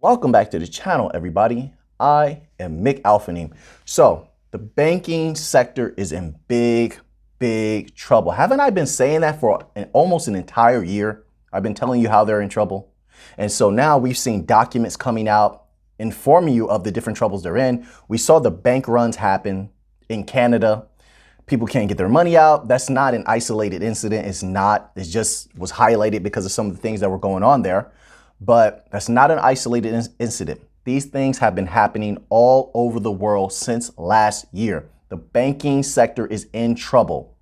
Welcome back to the channel, everybody. I am Auphanim. So the banking sector is in big trouble. Haven't I been saying that for almost an entire year? I've been telling you how they're in trouble. And so now we've seen documents coming out informing you of the different troubles they're in. We saw the bank runs happen in Canada. People can't get their money out. That's not an isolated incident. It's not. It just was highlighted because of some of the things that were going on there. But that's not an isolated incident. These things have been happening all over the world since last year. The banking sector is in trouble.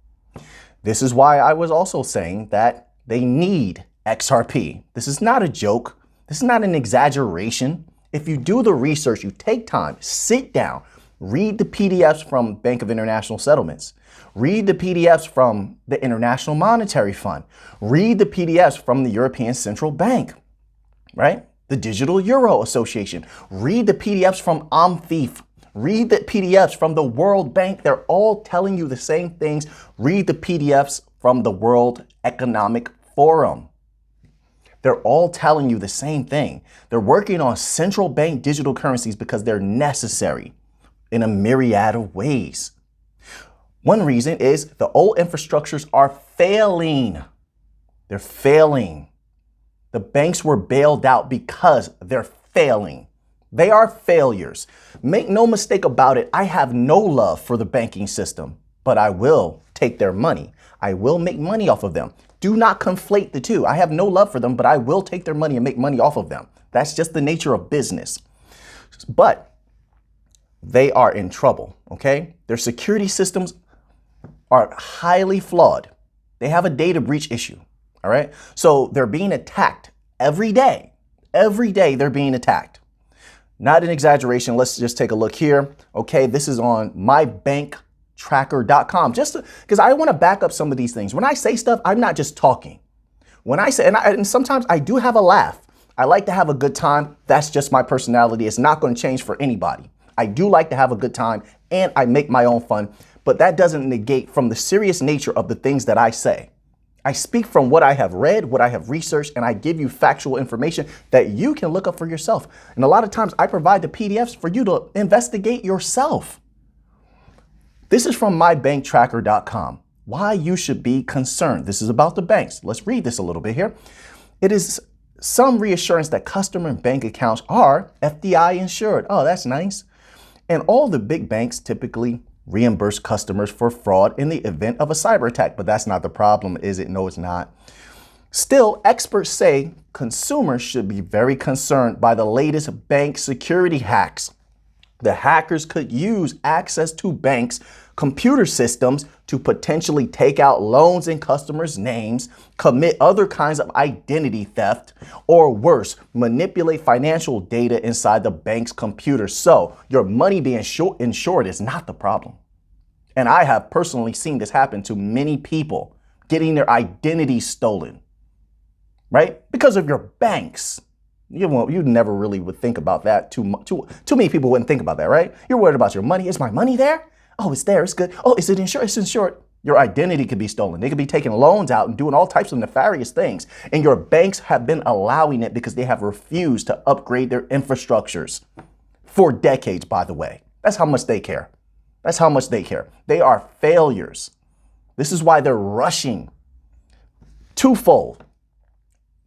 This is why I was also saying that they need XRP. This is not a joke. This is not an exaggeration. If you do the research, you take time, sit down, read the PDFs from Bank of International Settlements. Read the PDFs from the International Monetary Fund. Read the PDFs from the European Central Bank. Right? The Digital Euro Association. Read the PDFs from Auphanim. Read the PDFs from the World Bank. They're all telling you the same things. Read the PDFs from the World Economic Forum. They're all telling you the same thing. They're working on central bank digital currencies because they're necessary in a myriad of ways. One reason is the old infrastructures are failing. They're failing. The banks were bailed out because they're failing. They are failures. Make no mistake about it. I have no love for the banking system, but I will take their money. I will make money off of them. Do not conflate the two. I have no love for them, but I will take their money and make money off of them. That's just the nature of business. But they are in trouble, okay? Their security systems are highly flawed. They have a data breach issue. All right. So they're being attacked every day. Every day they're being attacked. Not an exaggeration. Let's just take a look here. OK, this is on mybanktracker.com, just because I want to back up some of these things. When I say stuff, I'm not just talking. When I say and sometimes I do have a laugh. I like to have a good time. That's just my personality. It's not going to change for anybody. I do like to have a good time and I make my own fun. But that doesn't negate from the serious nature of the things that I say. I speak from what I have read, what I have researched, and I give you factual information that you can look up for yourself. And a lot of times I provide the PDFs for you to investigate yourself. This is from mybanktracker.com. Why you should be concerned. This is about the banks. Let's read this a little bit here. It is some reassurance that customer bank accounts are FDI insured. Oh, that's nice. And all the big banks typically reimburse customers for fraud in the event of a cyber attack. But that's not the problem, is it? No, it's not. Still, experts say consumers should be very concerned by the latest bank security hacks. The hackers could use access to banks' computer systems to potentially take out loans in customers' names, commit other kinds of identity theft, or worse, manipulate financial data inside the bank's computer. So your money being insured is not the problem. And I have personally seen this happen to many people, getting their identity stolen, right? Because of your banks. You never really would think about that too many people wouldn't think about that, right? You're worried about your money. Is my money there? Oh, it's there. It's good. Oh, is it insured? It's insured. Your identity could be stolen. They could be taking loans out and doing all types of nefarious things. And your banks have been allowing it because they have refused to upgrade their infrastructures for decades, by the way. That's how much they care. That's how much they care. They are failures. This is why they're rushing twofold.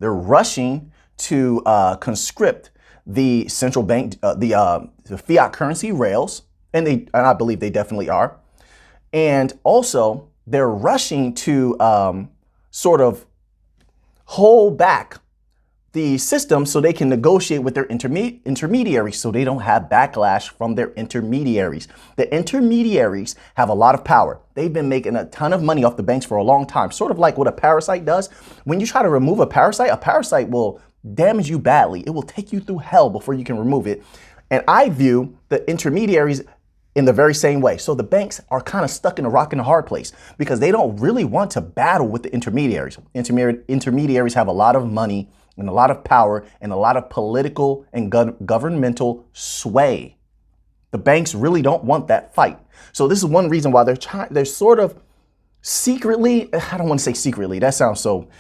They're rushing to conscript the central bank, the fiat currency rails, and I believe they definitely are. And also, they're rushing to sort of hold back the system so they can negotiate with their intermediaries so they don't have backlash from their intermediaries. The intermediaries have a lot of power. They've been making a ton of money off the banks for a long time, sort of like what a parasite does. When you try to remove a parasite will damage you badly. It will take you through hell before you can remove it. And I view the intermediaries in the very same way. So the banks are kind of stuck in a rock and a hard place because they don't really want to battle with the intermediaries. Intermediaries have a lot of money and a lot of power and a lot of political and governmental sway. The banks really don't want that fight. So this is one reason why they're sort of secretly, I don't want to say secretly, that sounds so,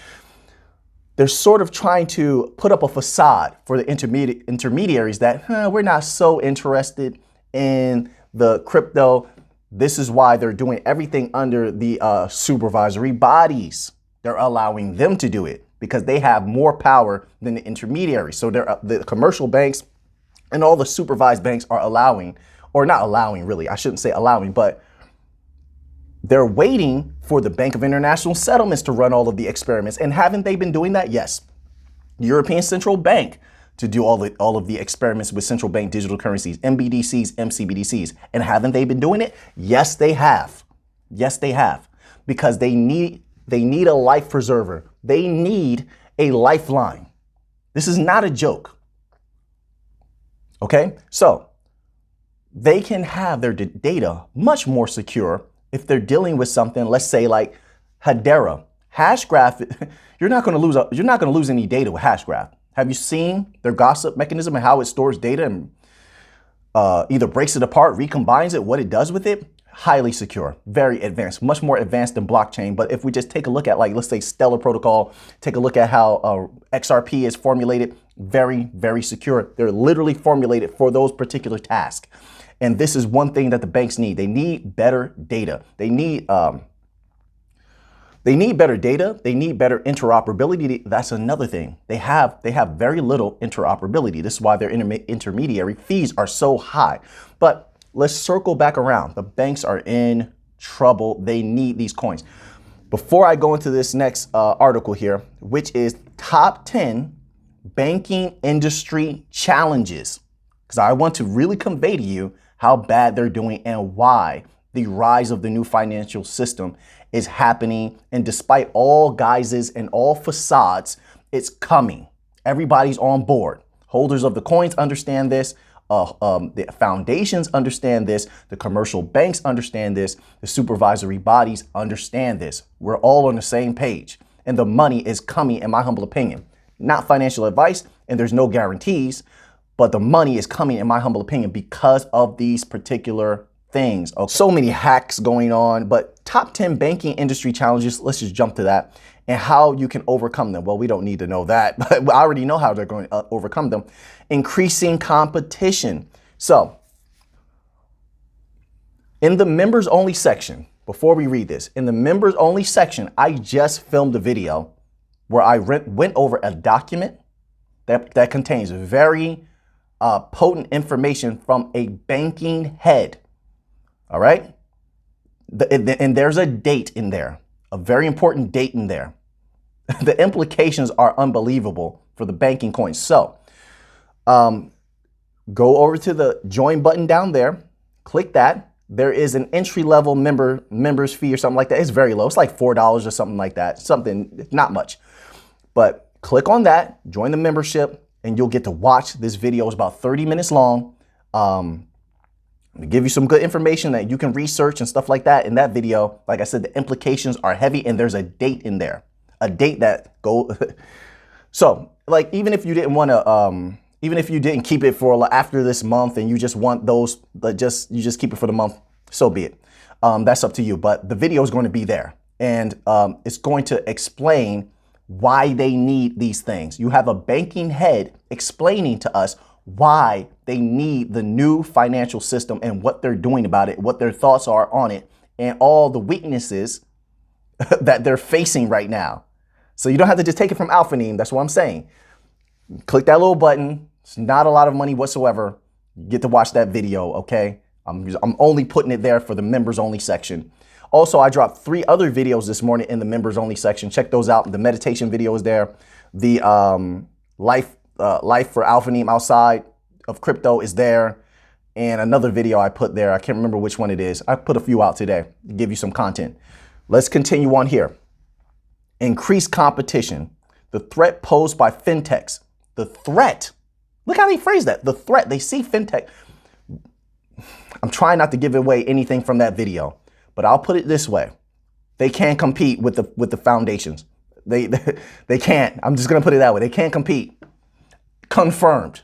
they're sort of trying to put up a facade for the intermediaries that we're not so interested in the crypto. This is why they're doing everything under the supervisory bodies. They're allowing them to do it because they have more power than the intermediaries. So the commercial banks and all the supervised banks are allowing, or not allowing really, I shouldn't say allowing, but they're waiting for the Bank of International Settlements to run all of the experiments. And haven't they been doing that? Yes. The European Central Bank to do all of the experiments with central bank digital currencies, MBDCs, MCBDCs. And haven't they been doing it? Yes, they have. Yes, they have. Because they need a life preserver. They need a lifeline. This is not a joke. Okay? So they can have their data much more secure if they're dealing with something, let's say like Hedera, Hashgraph. You're not going to lose any data with Hashgraph. Have you seen their gossip mechanism and how it stores data and either breaks it apart, recombines it, what it does with it? Highly secure, very advanced, much more advanced than blockchain. But if we just take a look at, like, let's say Stellar Protocol, take a look at how XRP is formulated, very, very secure. They're literally formulated for those particular tasks. And this is one thing that the banks need. They need better data. They need better data. They need better interoperability. That's another thing. They have very little interoperability. This is why their intermediary fees are so high. But let's circle back around. The banks are in trouble. They need these coins. Before I go into this next article here, which is top 10 banking industry challenges, because I want to really convey to you how bad they're doing and why the rise of the new financial system is happening. And despite all guises and all facades, it's coming. Everybody's on board. Holders of the coins understand this. The foundations understand this. The commercial banks understand this. The supervisory bodies understand this. We're all on the same page. And the money is coming, in my humble opinion. Not financial advice, and there's no guarantees, but the money is coming, in my humble opinion, because of these particular things. So many hacks going on, but top 10 banking industry challenges, let's just jump to that, and how you can overcome them. Well, we don't need to know that, but I already know how they're going to overcome them. Increasing competition. So in the members only section, before we read this, in the members only section, I just filmed a video where I went over a document that contains very potent information from a banking head. All right. And there's a date in there, a very important date in there. The implications are unbelievable for the banking coins. So go over to the join button down there, click that. There is an entry-level members fee or something like that. It's very low. It's like $4 or something like that. Something, not much. But click on that, join the membership, and you'll get to watch this video. It's about 30 minutes long. To give you some good information that you can research and stuff like that in that video. Like I said, the implications are heavy, and there's a date in there, a date that go. So like, even if you didn't want to, even if you didn't keep it for after this month and you just want those, you just keep it for the month, so be it. That's up to you. But the video is going to be there, and it's going to explain why they need these things. You have a banking head explaining to us why they need the new financial system and what they're doing about it, what their thoughts are on it, and all the weaknesses that they're facing right now. So you don't have to just take it from Auphanim. That's what I'm saying. Click that little button. It's not a lot of money whatsoever. You get to watch that video, okay? I'm only putting it there for the members only section. Also, I dropped 3 other videos this morning in the members only section. Check those out. The meditation video is there. The life for Auphanim outside of crypto is there. And another video I put there, I can't remember which one it is. I put a few out today to give you some content. Let's continue on here. Increased competition. The threat posed by Fintechs. The threat. Look how they phrase that. The threat. They see Fintech. I'm trying not to give away anything from that video, but I'll put it this way. They can't compete with the foundations. They can't. I'm just going to put it that way. They can't compete. Confirmed.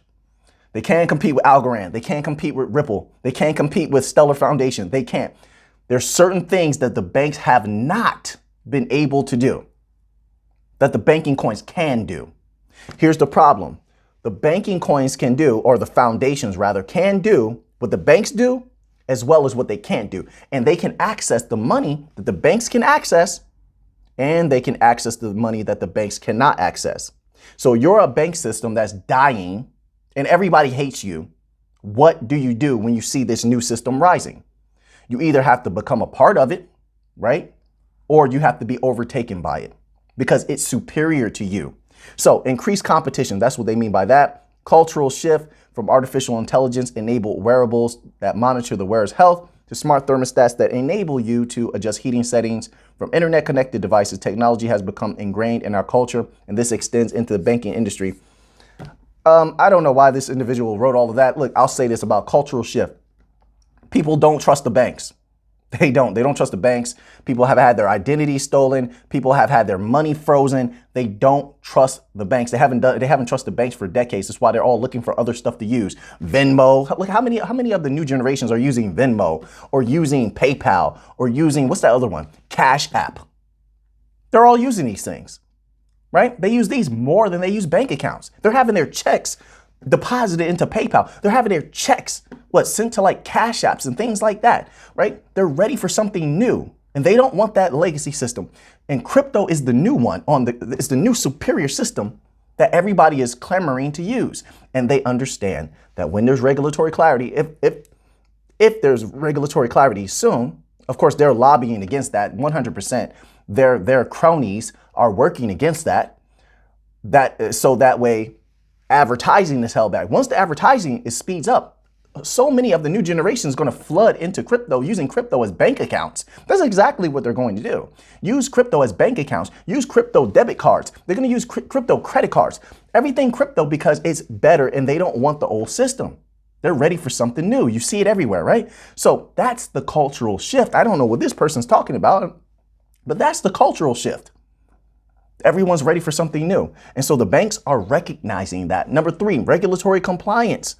They can't compete with Algorand. They can't compete with Ripple. They can't compete with Stellar Foundation. They can't. There's certain things that the banks have not been able to do. that the banking coins can do. Here's the problem. The banking coins can do, or the foundations rather, can do what the banks do as well as what they can't do. And they can access the money that the banks can access, and they can access the money that the banks cannot access. So you're a bank system that's dying and everybody hates you. What do you do when you see this new system rising? You either have to become a part of it, right? Or you have to be overtaken by it because it's superior to you. So increased competition, that's what they mean by that. Cultural shift from artificial intelligence enabled wearables that monitor the wearer's health to smart thermostats that enable you to adjust heating settings. From internet connected devices, technology has become ingrained in our culture, and this extends into the banking industry. I don't know why this individual wrote all of that. Look, I'll say this about cultural shift. People don't trust the banks. They don't trust the banks. People have had their identity stolen. People have had their money frozen. They don't trust the banks. They haven't trusted banks for decades. That's why they're all looking for other stuff to use. Venmo. Look, how many of the new generations are using Venmo or using PayPal or using, what's that other one? Cash App. They're all using these things, right? They use these more than they use bank accounts. They're having their checks deposited into PayPal. They're having their checks, sent to like Cash Apps and things like that, right? They're ready for something new and they don't want that legacy system. And crypto is the new one it's the new superior system that everybody is clamoring to use. And they understand that when there's regulatory clarity, if there's regulatory clarity soon, of course, they're lobbying against that 100%. Their cronies are working against that so that way advertising is held back. Once the advertising speeds up, so many of the new generation is going to flood into crypto using crypto as bank accounts. That's exactly what they're going to do. Use crypto as bank accounts. Use crypto debit cards. They're going to use crypto credit cards. Everything crypto because it's better and they don't want the old system. They're ready for something new. You see it everywhere, right? So that's the cultural shift. I don't know what this person's talking about, but that's the cultural shift. Everyone's ready for something new. And so the banks are recognizing that. Number 3, regulatory compliance.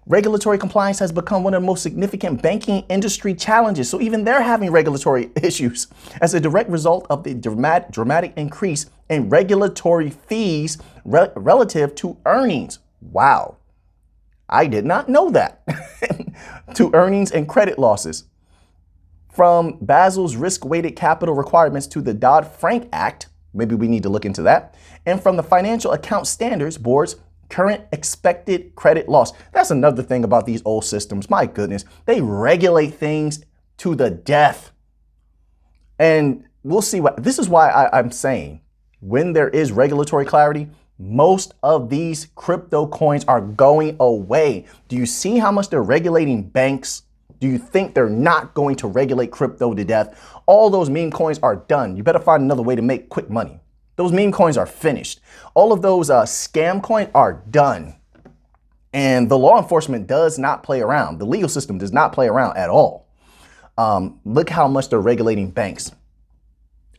Regulatory compliance has become one of the most significant banking industry challenges. So even they're having regulatory issues as a direct result of the dramatic increase in regulatory fees relative to earnings. Wow. I did not know that. To earnings and credit losses. From Basel's risk-weighted capital requirements to the Dodd-Frank Act, maybe we need to look into that. And from the Financial Account Standards Board's current expected credit loss. That's another thing about these old systems. My goodness, they regulate things to the death. And we'll see this is why I'm saying when there is regulatory clarity, most of these crypto coins are going away. Do you see how much they're regulating banks? Do you think they're not going to regulate crypto to death? All those meme coins are done. You better find another way to make quick money. Those meme coins are finished. All of those scam coins are done. And the law enforcement does not play around. The legal system does not play around at all. Look how much they're regulating banks.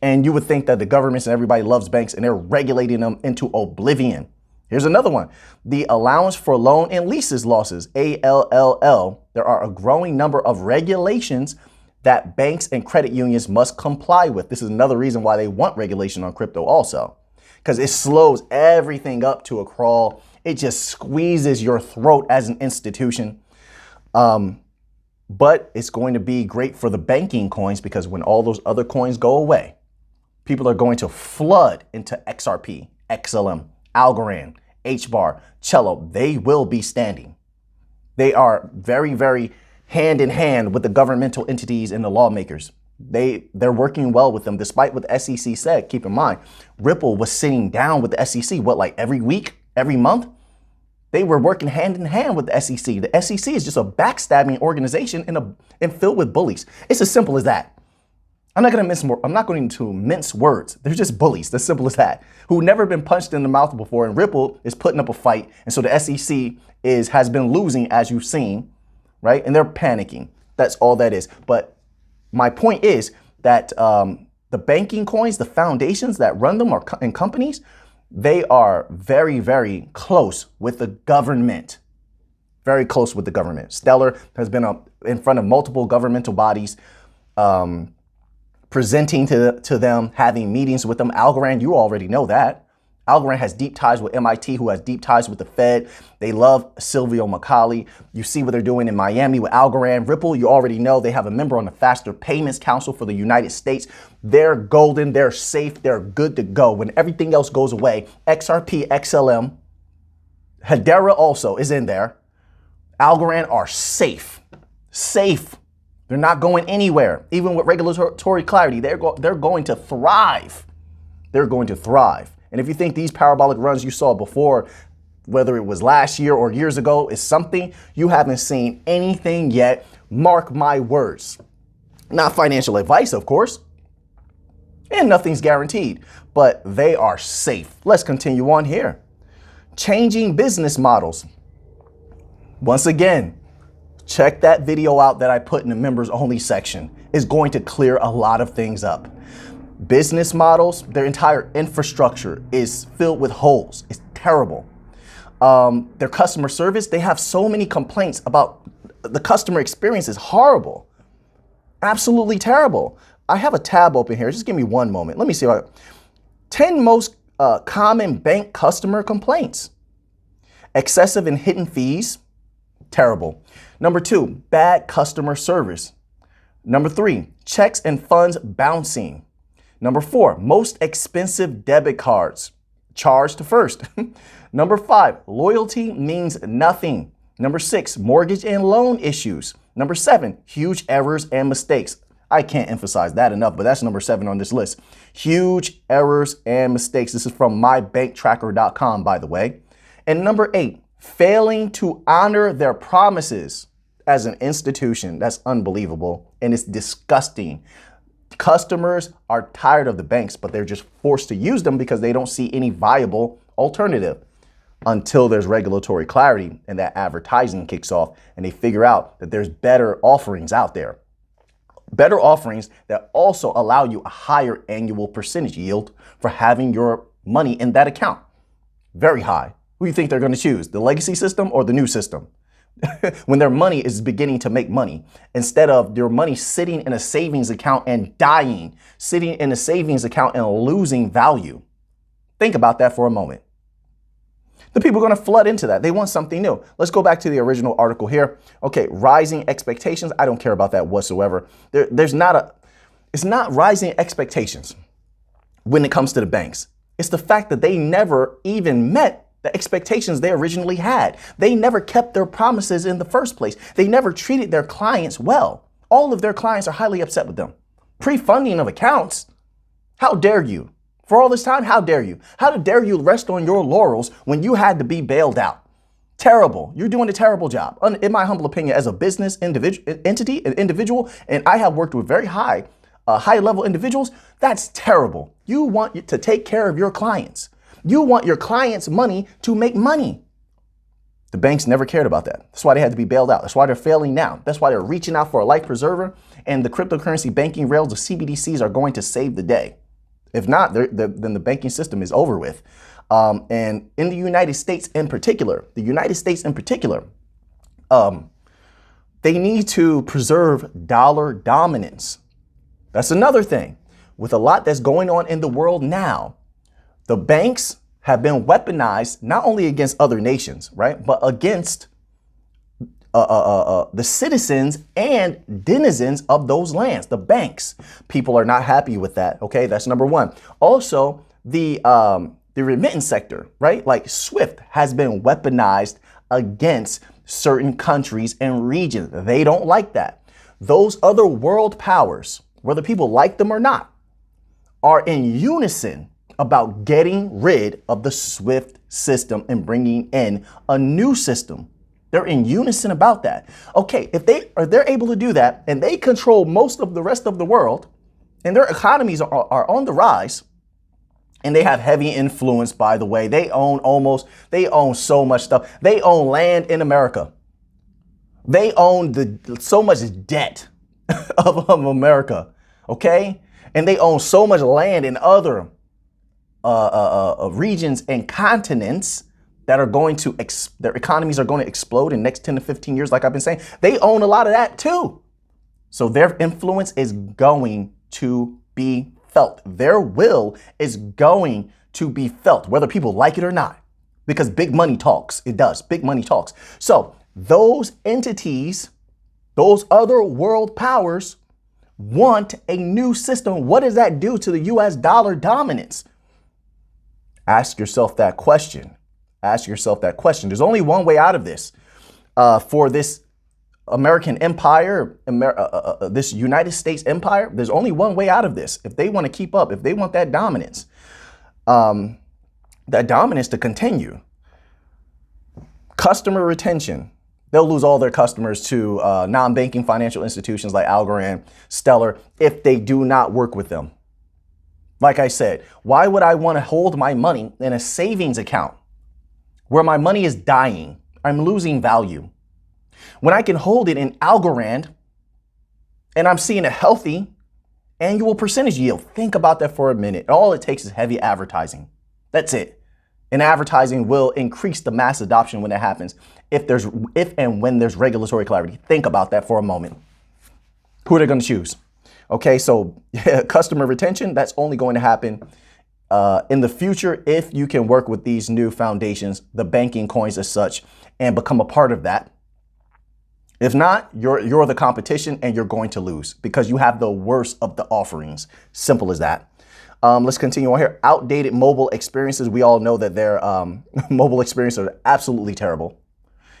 And you would think that the governments and everybody loves banks and they're regulating them into oblivion. Here's another one. The allowance for loan and leases losses, ALLL. There are a growing number of regulations that banks and credit unions must comply with. This is another reason why they want regulation on crypto also, because it slows everything up to a crawl. It just squeezes your throat as an institution. But it's going to be great for the banking coins because when all those other coins go away, people are going to flood into XRP, XLM, Algorand, HBAR, Cello. They will be standing. They are very, very hand in hand with the governmental entities and the lawmakers. They're working well with them, despite what the SEC said. Keep in mind, Ripple was sitting down with the SEC, like every week, every month? They were working hand in hand with the SEC. The SEC is just a backstabbing organization and filled with bullies. It's as simple as that. I'm not going to mince words. They're just bullies, as simple as that, who never been punched in the mouth before. And Ripple is putting up a fight. And so the SEC has been losing, as you've seen, right? And they're panicking. That's all that is. But my point is that the banking coins, the foundations that run them and companies, they are very, very close with the government. Very close with the government. Stellar has been in front of multiple governmental bodies, presenting to them, having meetings with them. Algorand, you already know that. Algorand has deep ties with MIT, who has deep ties with the Fed. They love Silvio Macaulay. You see what they're doing in Miami with Algorand. Ripple, you already know they have a member on the Faster Payments Council for the United States. They're golden. They're safe. They're good to go. When everything else goes away, XRP XLM, Hedera also is in there. Algorand are safe. Safe. They're not going anywhere. Even with regulatory clarity, they're going to thrive. They're going to thrive. And if you think these parabolic runs you saw before, whether it was last year or years ago, is something, you haven't seen anything yet. Mark my words. Not financial advice, of course. And nothing's guaranteed, but they are safe. Let's continue on here. Changing business models. Once again, check that video out that I put in the members only section. It's going to clear a lot of things up. Business models, their entire infrastructure is filled with holes. It's terrible. Their customer service, they have so many complaints about the customer experience is horrible. Absolutely terrible. I have a tab open here. Just give me one moment. Let me see. 10 most common bank customer complaints. Excessive and hidden fees. Terrible. Number 2, bad customer service. Number 3, checks and funds bouncing. Number 4, most expensive debit cards charged first. Number 5, loyalty means nothing. Number 6, mortgage and loan issues. Number 7, huge errors and mistakes. I can't emphasize that enough, but that's number 7 on this list. Huge errors and mistakes. This is from mybanktracker.com, by the way. And number 8, failing to honor their promises as an institution. That's unbelievable, and it's disgusting. Customers are tired of the banks, but they're just forced to use them because they don't see any viable alternative until there's regulatory clarity and that advertising kicks off and they figure out that there's better offerings out there. Better offerings that also allow you a higher annual percentage yield for having your money in that account. Very high. Who do you think they're going to choose? The legacy system or the new system? When their money is beginning to make money, instead of your money sitting in a savings account and dying, sitting in a savings account and losing value. Think about that for a moment. The people are going to flood into that. They want something new. Let's go back to the original article here. Okay, rising expectations. I don't care about that whatsoever. It's not rising expectations when it comes to the banks. It's the fact that they never even met the expectations they originally had. They never kept their promises in the first place. They never treated their clients well. All of their clients are highly upset with them. Pre-funding of accounts. How dare you? For all this time, how dare you? How dare you rest on your laurels when you had to be bailed out? Terrible. You're doing a terrible job. In my humble opinion, as a business individual, and I have worked with very high level individuals, that's terrible. You want to take care of your clients. You want your clients' money to make money. The banks never cared about that. That's why they had to be bailed out. That's why they're failing now. That's why they're reaching out for a life preserver. And the cryptocurrency banking rails, the CBDCs, are going to save the day. If not, then the banking system is over with. And in the United States in particular, they need to preserve dollar dominance. That's another thing. With a lot that's going on in the world now, the banks have been weaponized not only against other nations, right, but against the citizens and denizens of those lands, the banks. People are not happy with that. OK, that's number one. Also, the remittance sector, right, like SWIFT has been weaponized against certain countries and regions. They don't like that. Those other world powers, whether people like them or not, are in unison about getting rid of the SWIFT system and bringing in a new system. They're in unison about that. Okay, if they're able to do that and they control most of the rest of the world and their economies are on the rise, and they have heavy influence, by the way. They own so much stuff. They own land in America. They own so much debt of America, okay? And they own so much land in other regions and continents that are going to, their economies are going to explode in the next 10 to 15 years, like I've been saying. They own a lot of that too. So their influence is going to be felt. Their will is going to be felt, whether people like it or not, because big money talks. It does. Big money talks. So those entities, those other world powers want a new system. What does that do to the US dollar dominance? Ask yourself that question. Ask yourself that question. There's only one way out of this for this American empire, this United States empire. There's only one way out of this. If they want to keep up, if they want that dominance to continue. Customer retention. They'll lose all their customers to non-banking financial institutions like Algorand, Stellar, if they do not work with them. Like I said, why would I want to hold my money in a savings account where my money is dying? I'm losing value. When I can hold it in Algorand and I'm seeing a healthy annual percentage yield. Think about that for a minute. All it takes is heavy advertising. That's it. And advertising will increase the mass adoption when that happens. If and when there's regulatory clarity. Think about that for a moment. Who are they going to choose? Okay, so customer retention, that's only going to happen in the future if you can work with these new foundations, the banking coins as such, and become a part of that. If not, you're the competition and you're going to lose because you have the worst of the offerings. Simple as that. Let's continue on here. Outdated mobile experiences. We all know that their mobile experiences are absolutely terrible.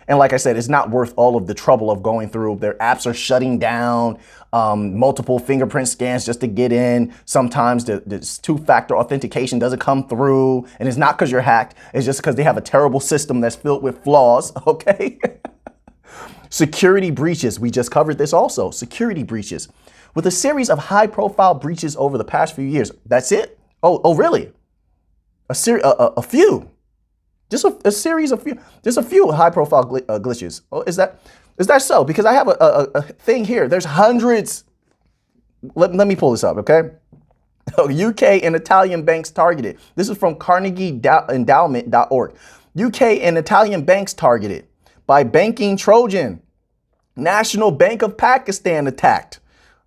And like I said, it's not worth all of the trouble of going through. Their apps are shutting down, multiple fingerprint scans just to get in. Sometimes the two-factor authentication doesn't come through. And it's not because you're hacked. It's just because they have a terrible system that's filled with flaws. Okay. Security breaches. We just covered this also. Security breaches. With a series of high-profile breaches over the past few years. That's it? Oh, really? A few. Just a series of just a few high-profile glitches. Oh, is that so? Because I have a thing here. There's hundreds. Let me pull this up, okay? UK and Italian banks targeted. This is from CarnegieEndowment.org. UK and Italian banks targeted by banking Trojan. National Bank of Pakistan attacked.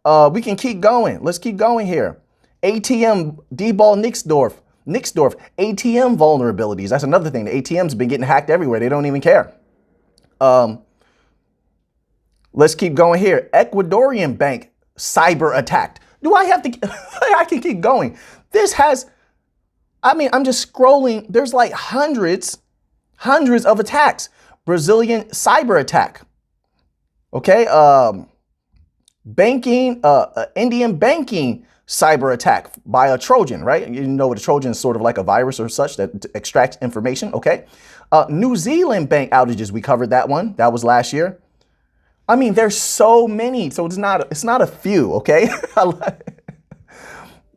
We can keep going. Let's keep going here. ATM Dieball Nixdorf ATM vulnerabilities. That's another thing. The ATM's been getting hacked everywhere. They don't even care. Let's keep going here. Ecuadorian bank cyber attacked. Do I have to? I can keep going. I'm just scrolling. There's like hundreds of attacks. Brazilian cyber attack. Okay. Indian banking cyber attack by a Trojan, right? You know what a Trojan is, sort of like a virus or such that extracts information. Okay. New Zealand bank outages. We covered that one. That was last year. I mean, there's so many. So it's not a few. Okay.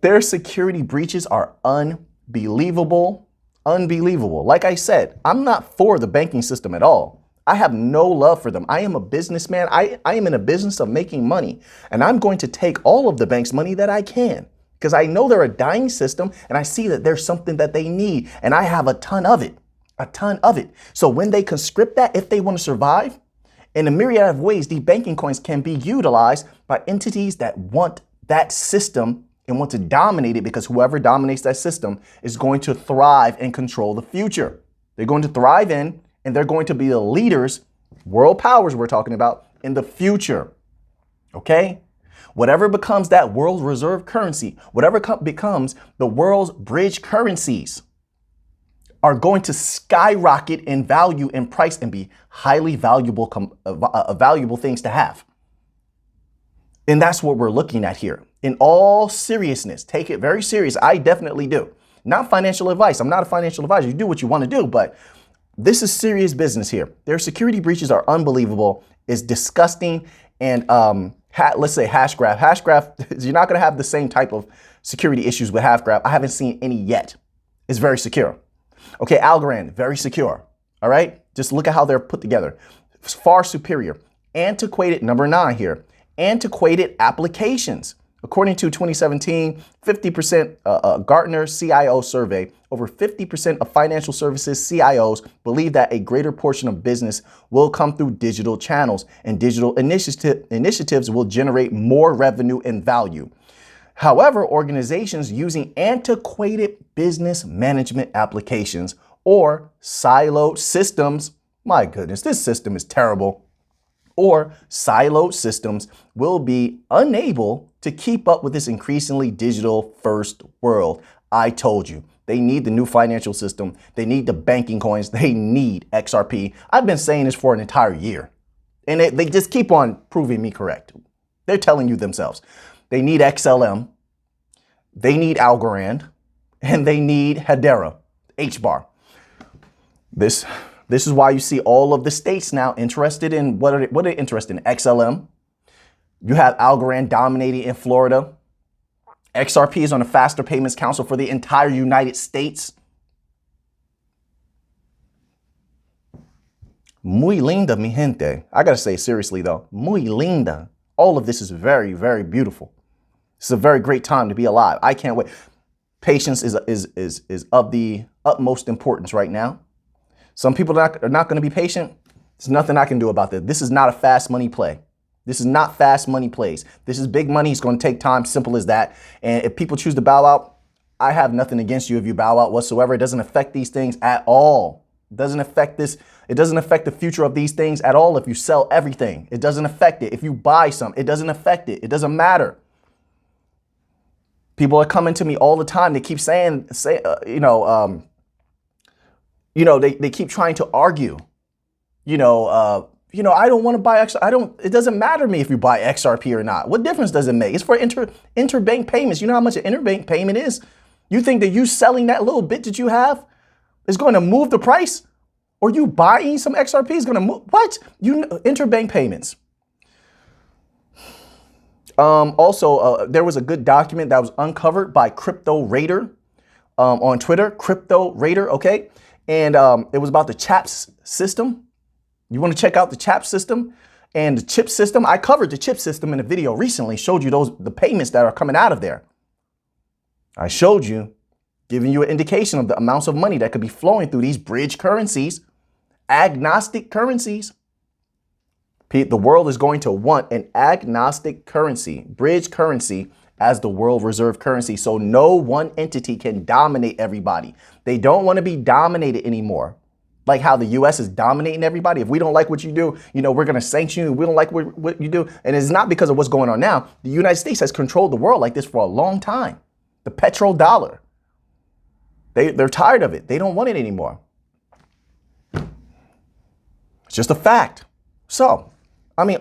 Their security breaches are unbelievable. Unbelievable. Like I said, I'm not for the banking system at all. I have no love for them. I am a businessman. I am in a business of making money, and I'm going to take all of the bank's money that I can because I know they're a dying system and I see that there's something that they need and I have a ton of it. So when they conscript that, if they want to survive, in a myriad of ways, these banking coins can be utilized by entities that want that system and want to dominate it because whoever dominates that system is going to thrive and control the future. They're going to thrive in and they're going to be the leaders, world powers we're talking about, in the future. Okay? Whatever becomes that world reserve currency, whatever becomes the world's bridge currencies are going to skyrocket in value and price and be highly valuable things to have. And that's what we're looking at here. In all seriousness, take it very serious. I definitely do. Not financial advice. I'm not a financial advisor. You do what you want to do, but this is serious business here. Their security breaches are unbelievable. It's disgusting. And let's say Hashgraph. Hashgraph, you're not going to have the same type of security issues with Hashgraph. I haven't seen any yet. It's very secure. Okay, Algorand, very secure. All right, just look at how they're put together. It's far superior. Antiquated, number 9 here. Antiquated applications. According to 2017, 50% Gartner CIO survey, over 50% of financial services CIOs believe that a greater portion of business will come through digital channels and digital initiatives will generate more revenue and value. However, organizations using antiquated business management applications or siloed systems, my goodness, this system is terrible, or siloed systems will be unable to keep up with this increasingly digital first world. I told you, they need the new financial system. They need the banking coins. They need XRP. I've been saying this for an entire year, and they just keep on proving me correct. They're telling you themselves. They need XLM, they need Algorand, and they need Hedera, HBAR. This is why you see all of the states now interested in what are they interested in? XLM. You have Algorand dominating in Florida. XRP is on the Faster Payments Council for the entire United States. Muy linda, mi gente. I gotta say seriously though, muy linda. All of this is very, very beautiful. It's a very great time to be alive. I can't wait. Patience is of the utmost importance right now. Some people are not going to be patient. There's nothing I can do about that. This is not a fast money play. This is not fast money plays. This is big money. It's going to take time. Simple as that. And if people choose to bow out, I have nothing against you if you bow out whatsoever. It doesn't affect these things at all. It doesn't affect this. It doesn't affect the future of these things at all. If you sell everything, it doesn't affect it. If you buy some, it doesn't affect it. It doesn't matter. People are coming to me all the time. They keep saying, they keep trying to argue, I don't want to buy it doesn't matter to me if you buy XRP or not. What difference does it make? It's for interbank payments. You know how much an interbank payment is? You think that you selling that little bit that you have is going to move the price? Or you buying some XRP is going to move? What? Interbank payments. Also, there was a good document that was uncovered by Crypto Raider on Twitter, Crypto Raider, okay? And it was about the CHAPS system. You want to check out the CHAPS system and the chip system? I covered the chip system in a video recently, showed you the payments that are coming out of there. I showed you, giving you an indication of the amounts of money that could be flowing through these bridge currencies, agnostic currencies. The world is going to want an agnostic currency, bridge currency, as the world reserve currency. So no one entity can dominate everybody. They don't want to be dominated anymore. Like how the US is dominating everybody. If we don't like what you do, we're going to sanction you. We don't like what you do. And it's not because of what's going on now. The United States has controlled the world like this for a long time. The petrodollar. They're tired of it. They don't want it anymore. It's just a fact. So,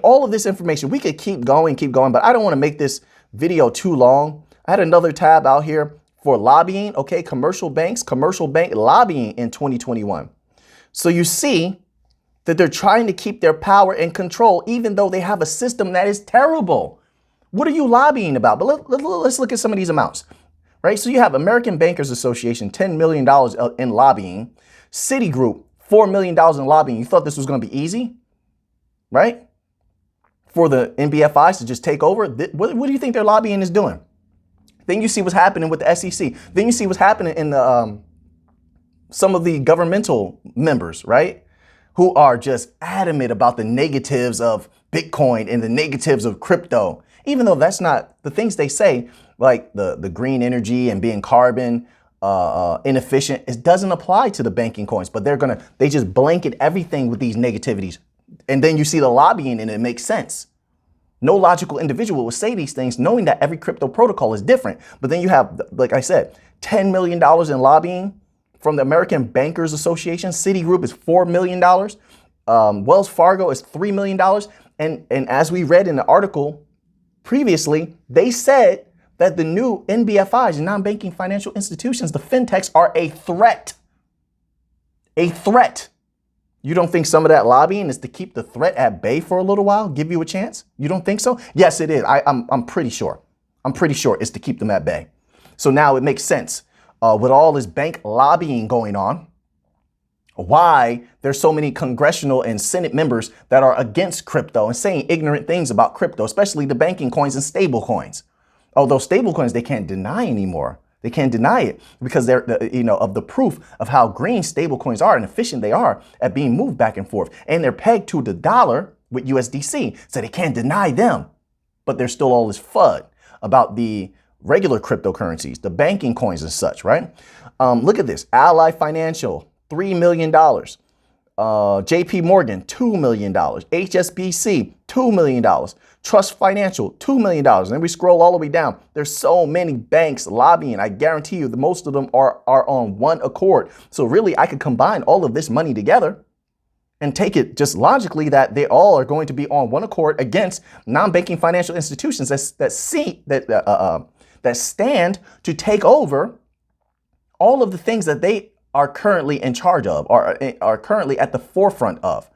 all of this information, we could keep going, but I don't want to make this video too long. I had another tab out here for lobbying, okay, commercial bank lobbying in 2021. So you see that they're trying to keep their power and control, even though they have a system that is terrible. What are you lobbying about? But let's look at some of these amounts, right? So you have American Bankers Association, $10 million in lobbying. Citigroup, $4 million in lobbying. You thought this was going to be easy, right? For the NBFIs to just take over. What do you think their lobbying is doing? Then you see what's happening with the SEC. Then you see what's happening in the some of the governmental members, right? Who are just adamant about the negatives of Bitcoin and the negatives of crypto, even though that's not the things they say, like the green energy and being carbon inefficient. It doesn't apply to the banking coins, but they just blanket everything with these negativities. And then you see the lobbying and it makes sense. No logical individual would say these things knowing that every crypto protocol is different. But then you have, like I said, $10 million in lobbying from the American Bankers Association. Citigroup is $4 million. Wells Fargo is $3 million. And as we read in the article previously, they said that the new NBFIs, non-banking financial institutions, the Fintechs, are a threat. A threat. You don't think some of that lobbying is to keep the threat at bay for a little while, give you a chance? You don't think so? Yes, it is. I'm pretty sure. I'm pretty sure it's to keep them at bay. So now it makes sense with all this bank lobbying going on, why there's so many congressional and Senate members that are against crypto and saying ignorant things about crypto, especially the banking coins and stable coins. Although stable coins, they can't deny anymore. They can't deny it because they're, of the proof of how green stable coins are and efficient they are at being moved back and forth. And they're pegged to the dollar with USDC, so they can't deny them. But there's still all this FUD about the regular cryptocurrencies, the banking coins and such, right? Look at this. Ally Financial, $3 million. JP Morgan, $2 million. HSBC, $2 million. Trust Financial, $2 million. And then we scroll all the way down. There's so many banks lobbying. I guarantee you that most of them are on one accord. So really, I could combine all of this money together and take it just logically that they all are going to be on one accord against non-banking financial institutions that stand to take over all of the things that they are currently in charge of, are currently at the forefront of.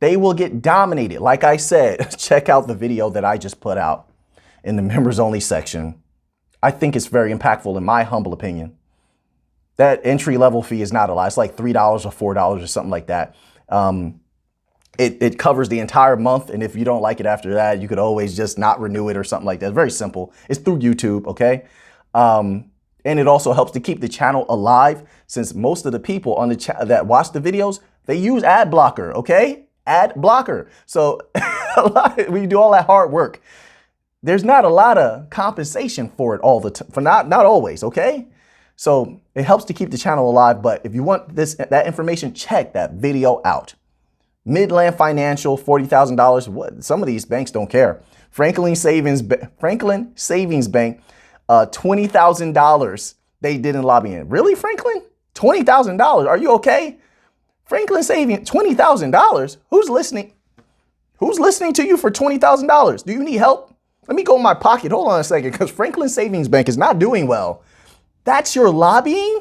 They will get dominated. Like I said, check out the video that I just put out in the members only section. I think it's very impactful in my humble opinion. That entry level fee is not a lot. It's like $3 or $4 or something like that. It covers the entire month. And if you don't like it after that, you could always just not renew it or something like that. It's very simple. It's through YouTube. Okay. And it also helps to keep the channel alive, since most of the people on the that watch the videos, they use ad blocker. Okay. Ad blocker. So when you do all that hard work, there's not a lot of compensation for it all the time, not always. Okay. So it helps to keep the channel alive. But if you want that information, check that video out. Midland Financial, $40,000. What? Some of these banks don't care. Franklin Savings Bank, $20,000 they did in lobbying. Really, Franklin? $20,000? Are you okay? Franklin Savings, $20,000? Who's listening? Who's listening to you for $20,000? Do you need help? Let me go in my pocket. Hold on a second, because Franklin Savings Bank is not doing well. That's your lobbying?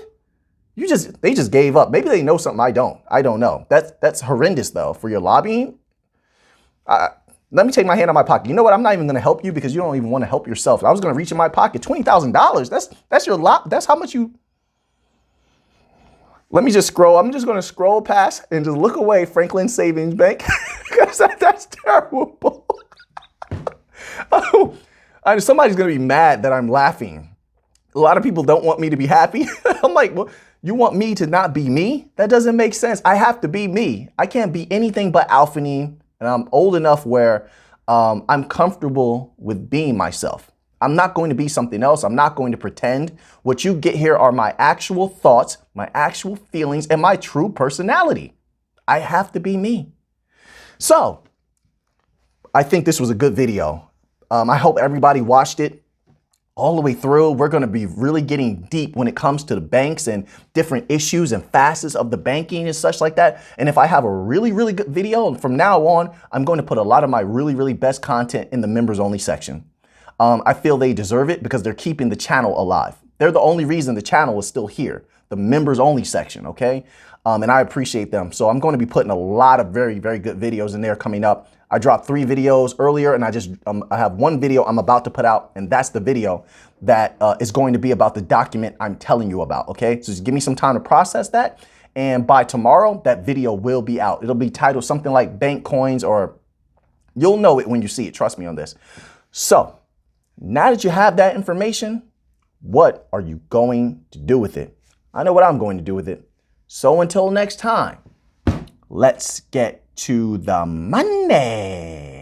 They just gave up. Maybe they know something I don't. I don't know. That's horrendous though for your lobbying. Let me take my hand out of my pocket. You know what? I'm not even going to help you because you don't even want to help yourself. I was going to reach in my pocket. $20,000. That's your lot. That's how much you. Let me just scroll. I'm just going to scroll past and just look away. Franklin Savings Bank. Because that's terrible. Oh, somebody's going to be mad that I'm laughing. A lot of people don't want me to be happy. I'm like, well, you want me to not be me? That doesn't make sense. I have to be me. I can't be anything but Auphanim. And I'm old enough where I'm comfortable with being myself. I'm not going to be something else. I'm not going to pretend. What you get here are my actual thoughts, my actual feelings, and my true personality. I have to be me. So I think this was a good video. I hope everybody watched it all the way through. We're going to be really getting deep when it comes to the banks and different issues and facets of the banking and such like that. And if I have a really, really good video, from now on, I'm going to put a lot of my really, really best content in the members only section. I feel they deserve it because they're keeping the channel alive. They're the only reason the channel is still here, the members only section. Okay. And I appreciate them. So I'm going to be putting a lot of very, very good videos in there coming up. I dropped 3 videos earlier, and I have 1 video I'm about to put out, and that's the video that is going to be about the document I'm telling you about. Okay, so just give me some time to process that, and by tomorrow, that video will be out. It'll be titled something like Bank Coins, or you'll know it when you see it. Trust me on this. So now that you have that information, what are you going to do with it? I know what I'm going to do with it. So until next time, let's get to the money.